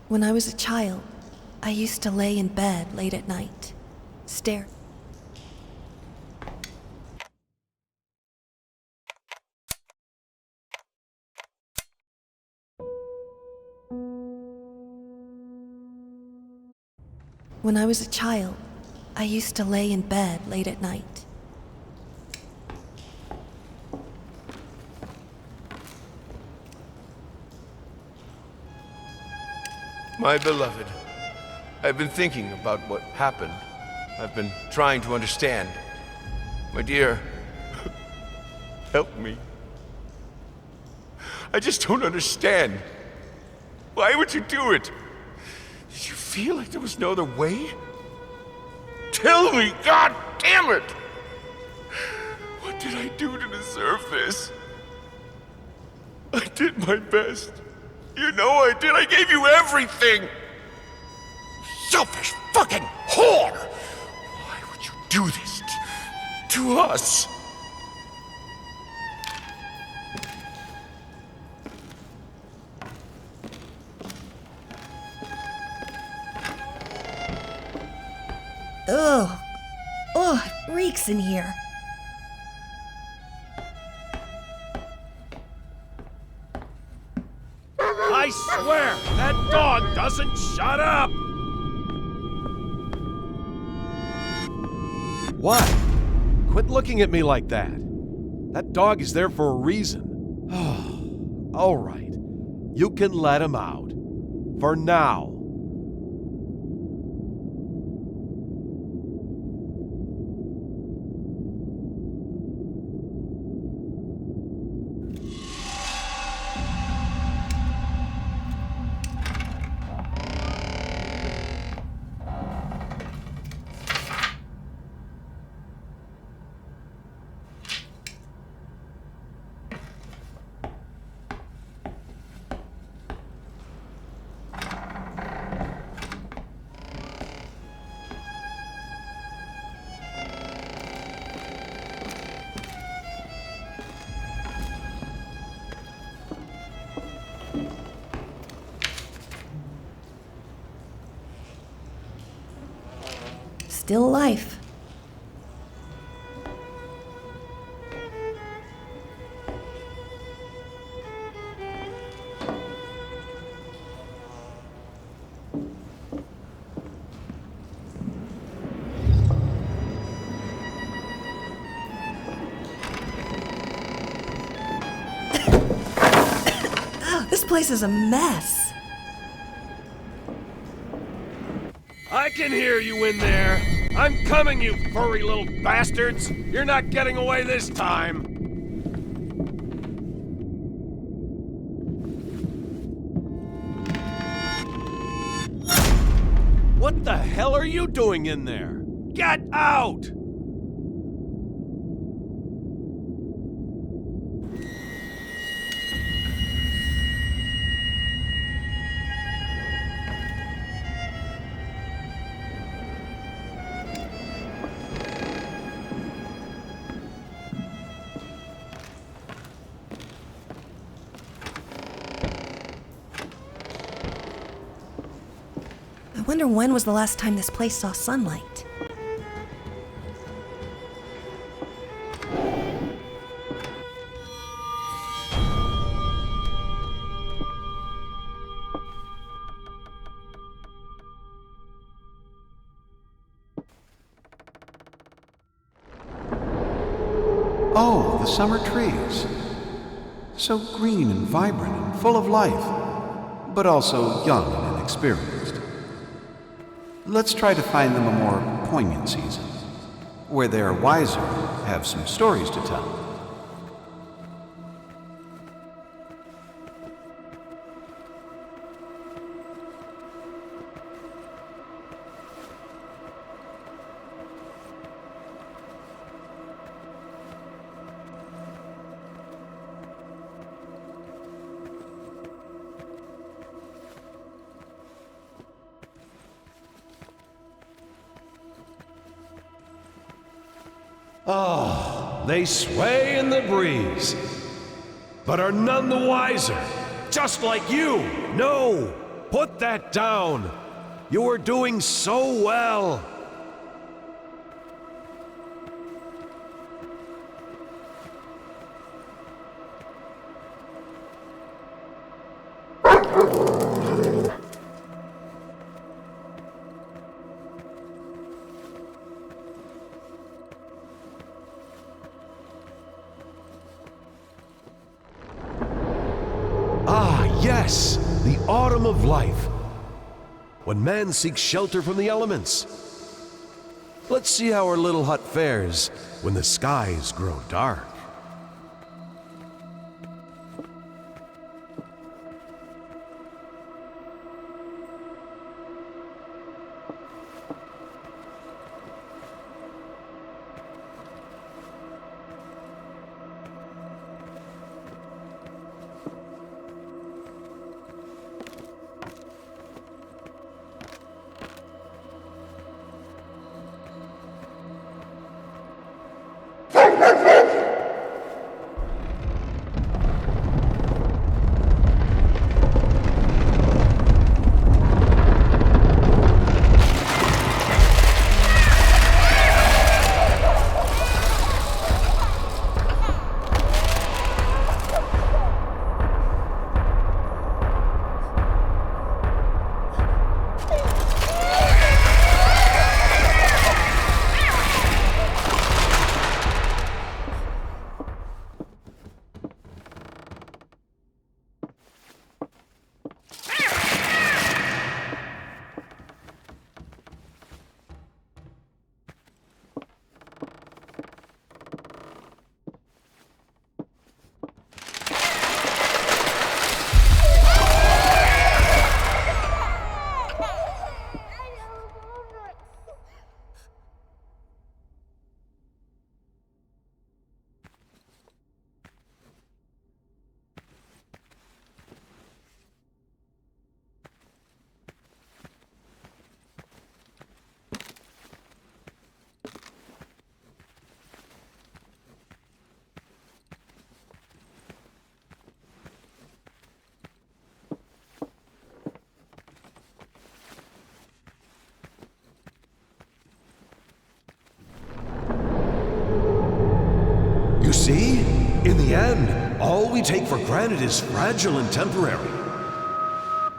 When I was a child, I used to lay in bed late at night, stare. When I was a child, I used to lay in bed late at night. My beloved, I've been thinking about what happened. I've been trying to understand. My dear, help me. I just don't understand. Why would you do it? Did you feel like there was no other way? Tell me, God damn it! What did I do to deserve this? I did my best. You know I did. I gave you everything. Selfish fucking whore! Why would you do this to us? Ugh. Ugh, it reeks in here. I swear, that dog doesn't shut up! What? Quit looking at me like that. That dog is there for a reason. All right. You can let him out. For now. Still life. This place is a mess. I can hear you in there. I'm coming, you furry little bastards. You're not getting away this time. What the hell are you doing in there? Get out! I wonder when was the last time this place saw sunlight? Oh, the summer trees. So green and vibrant and full of life, but also young and inexperienced. Let's try to find them a more poignant season, where they are wiser, have some stories to tell. Oh, They sway in the breeze, but are none the wiser. Just like you. No! Put that down! You are doing so well! Yes, the autumn of life, when man seeks shelter from the elements. Let's see how our little hut fares when the skies grow dark. You see? In the end, all we take for granted is fragile and temporary.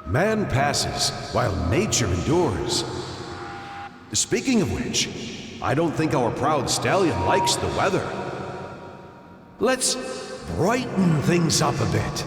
Man passes while nature endures. Speaking of which, I don't think our proud stallion likes the weather. Let's brighten things up a bit.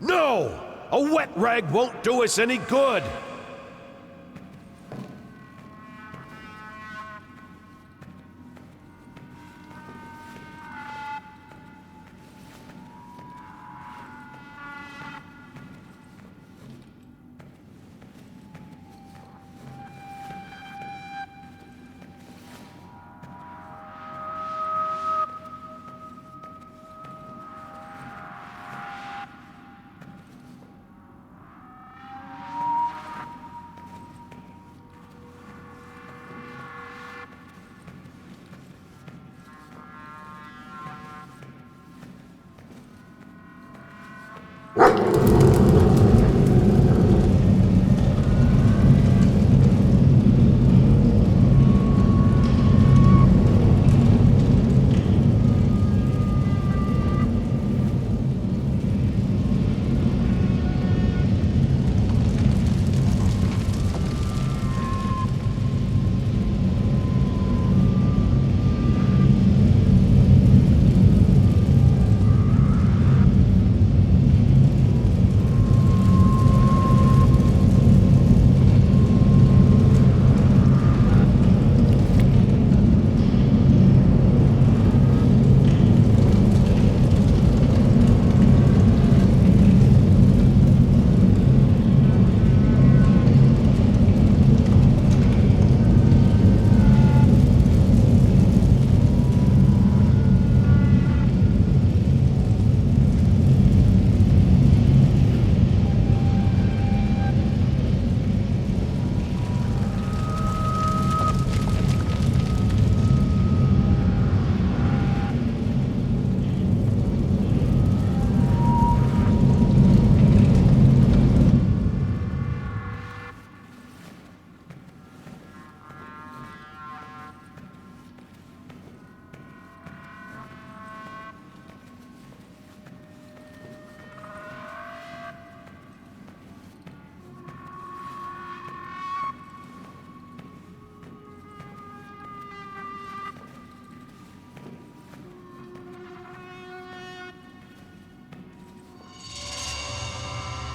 No! A wet rag won't do us any good!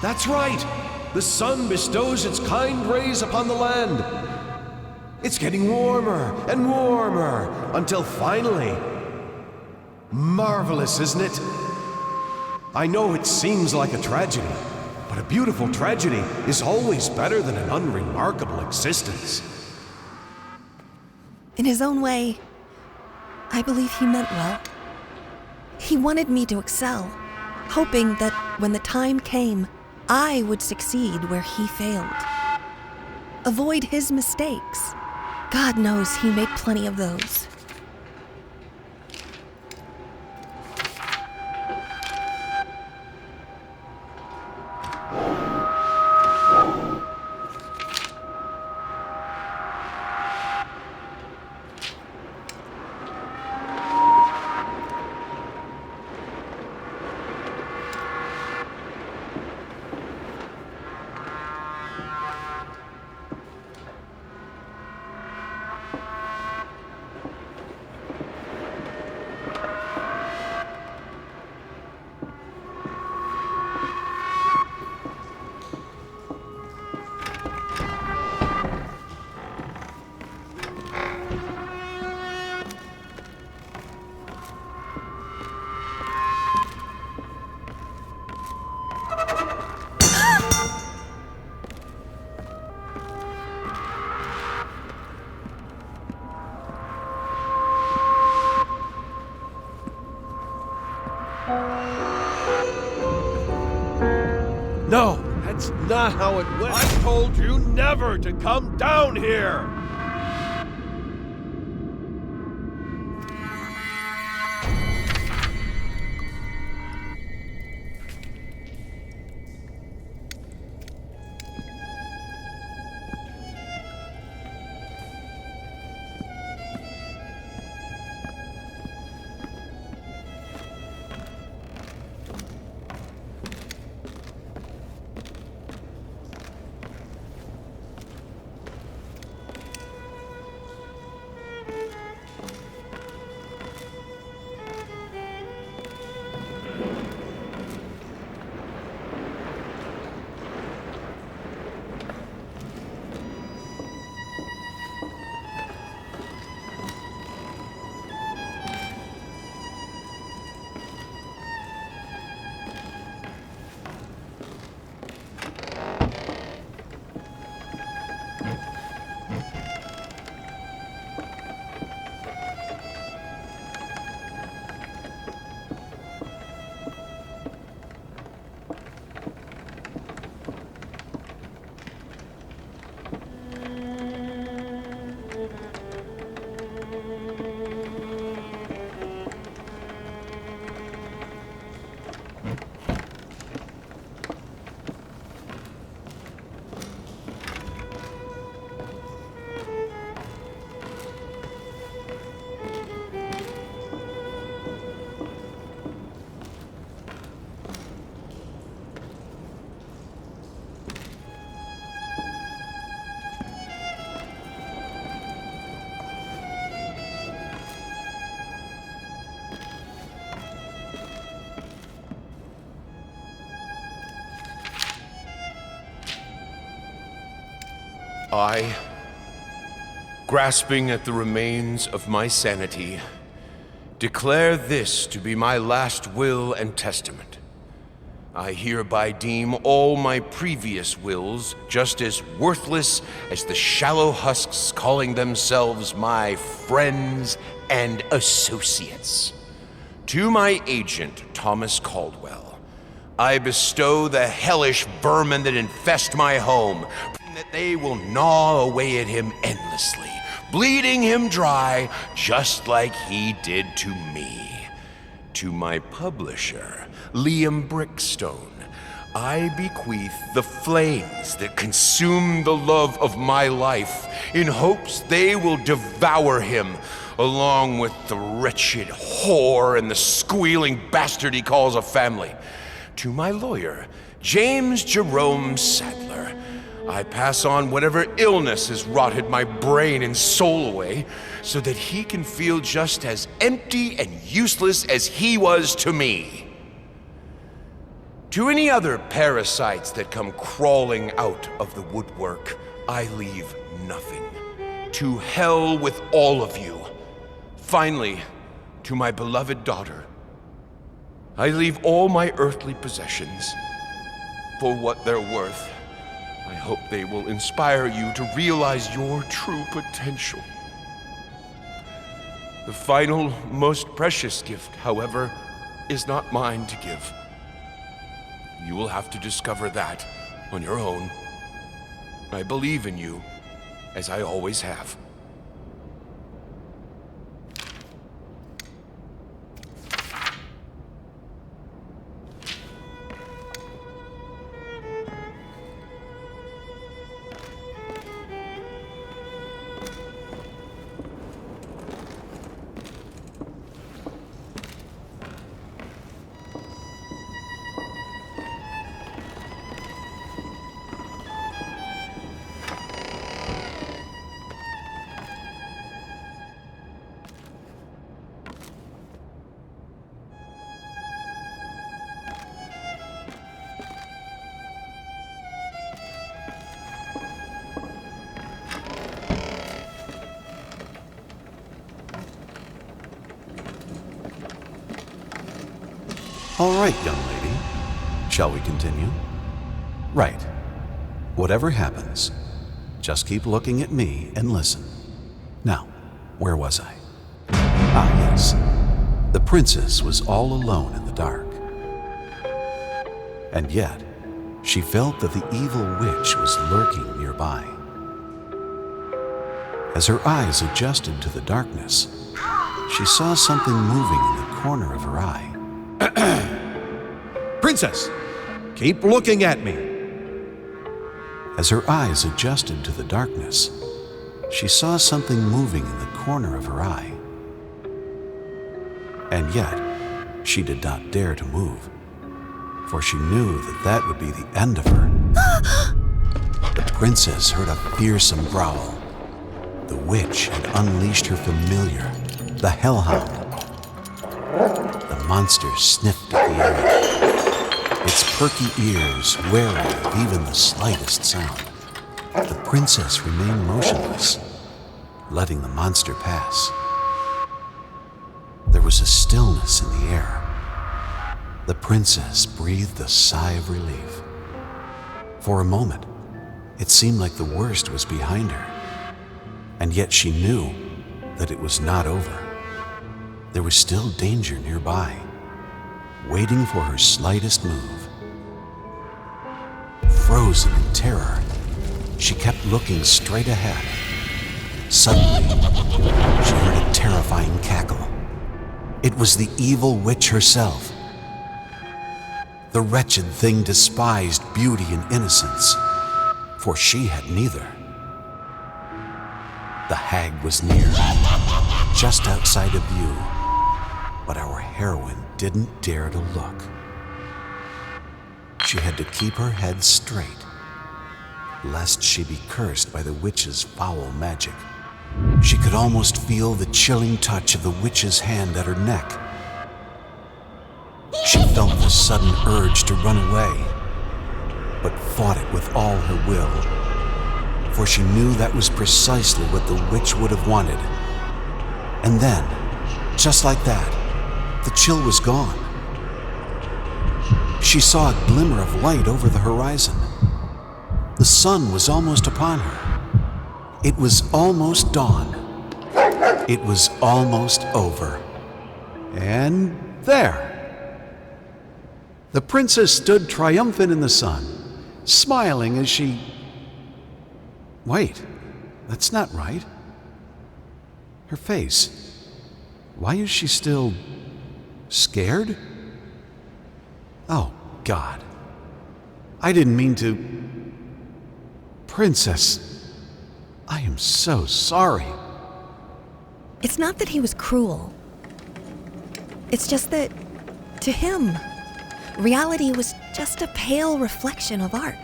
That's right! The sun bestows its kind rays upon the land. It's getting warmer and warmer until finally... Marvelous, isn't it? I know it seems like a tragedy, but a beautiful tragedy is always better than an unremarkable existence. In his own way, I believe he meant well. He wanted me to excel, hoping that when the time came, I would succeed where he failed. Avoid his mistakes. God knows he made plenty of those. No, that's not how it went. I told you never to come down here! I, grasping at the remains of my sanity, declare this to be my last will and testament. I hereby deem all my previous wills just as worthless as the shallow husks calling themselves my friends and associates. To my agent, Thomas Caldwell, I bestow the hellish vermin that infest my home, that they will gnaw away at him endlessly, bleeding him dry just like he did to me. To my publisher, Liam Brickstone, I bequeath the flames that consume the love of my life in hopes they will devour him along with the wretched whore and the squealing bastard he calls a family. To my lawyer, James Jerome Sadler, I pass on whatever illness has rotted my brain and soul away so that he can feel just as empty and useless as he was to me. To any other parasites that come crawling out of the woodwork, I leave nothing. To hell with all of you. Finally, to my beloved daughter, I leave all my earthly possessions. For what they're worth, I hope they will inspire you to realize your true potential. The final, most precious gift, however, is not mine to give. You will have to discover that on your own. I believe in you, as I always have. All right, young lady. Shall we continue? Right. Whatever happens, just keep looking at me and listen. Now, where was I? Ah, yes. The princess was all alone in the dark. And yet, she felt that the evil witch was lurking nearby. As her eyes adjusted to the darkness, she saw something moving in the corner of her eye. Princess, keep looking at me. As her eyes adjusted to the darkness, she saw something moving in the corner of her eye. And yet, she did not dare to move, for she knew that that would be the end of her. The princess heard a fearsome growl. The witch had unleashed her familiar, the hellhound. The monster sniffed at the air, its perky ears wary of even the slightest sound. The princess remained motionless, letting the monster pass. There was a stillness in the air. The princess breathed a sigh of relief. For a moment, it seemed like the worst was behind her, and yet she knew that it was not over. There was still danger nearby, waiting for her slightest move. Frozen in terror, she kept looking straight ahead. Suddenly, she heard a terrifying cackle. It was the evil witch herself. The wretched thing despised beauty and innocence, for she had neither. The hag was near, just outside of view, but our heroine didn't dare to look. She had to keep her head straight, lest she be cursed by the witch's foul magic. She could almost feel the chilling touch of the witch's hand at her neck. She felt the sudden urge to run away, but fought it with all her will, for she knew that was precisely what the witch would have wanted. And then, just like that, the chill was gone. She saw a glimmer of light over the horizon. The sun was almost upon her. It was almost dawn. It was almost over. And there! The princess stood triumphant in the sun, smiling as she... Wait, that's not right. Her face. Why is she still... scared? Oh, God. I didn't mean to... Princess, I am so sorry. It's not that he was cruel. It's just that, to him, reality was just a pale reflection of art.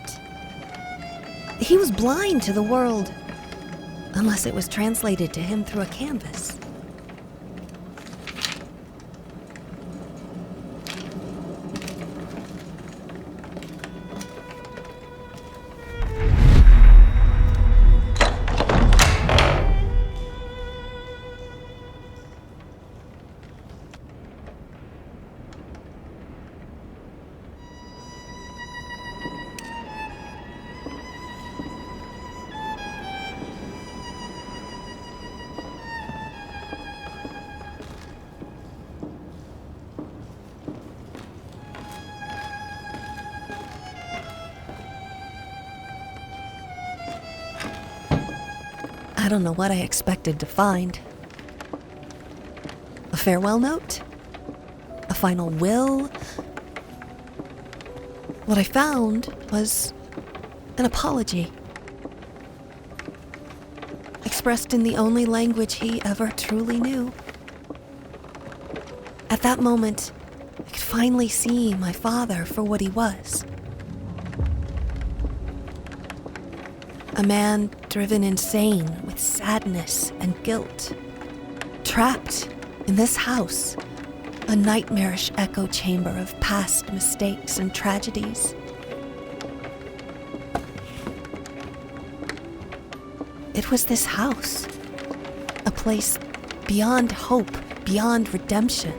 He was blind to the world, unless it was translated to him through a canvas. I don't know what I expected to find. A farewell note? A final will? What I found was an apology, expressed in the only language he ever truly knew. At that moment, I could finally see my father for what he was. A man driven insane with sadness and guilt, trapped in this house, a nightmarish echo chamber of past mistakes and tragedies. It was this house, a place beyond hope, beyond redemption.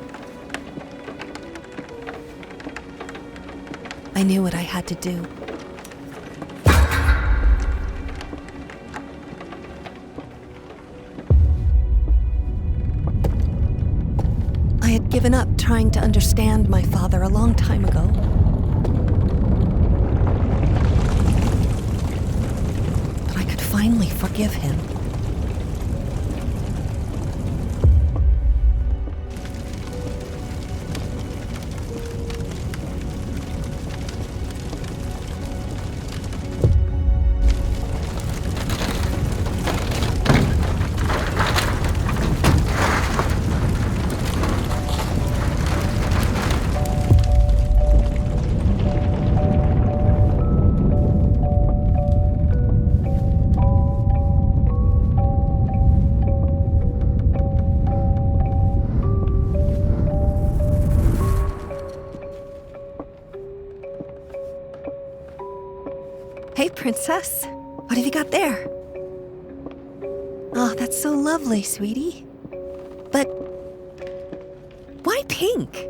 I knew what I had to do. I had given up trying to understand my father a long time ago. But I could finally forgive him. Hey, princess. What have you got there? Oh, that's so lovely, sweetie. But why pink?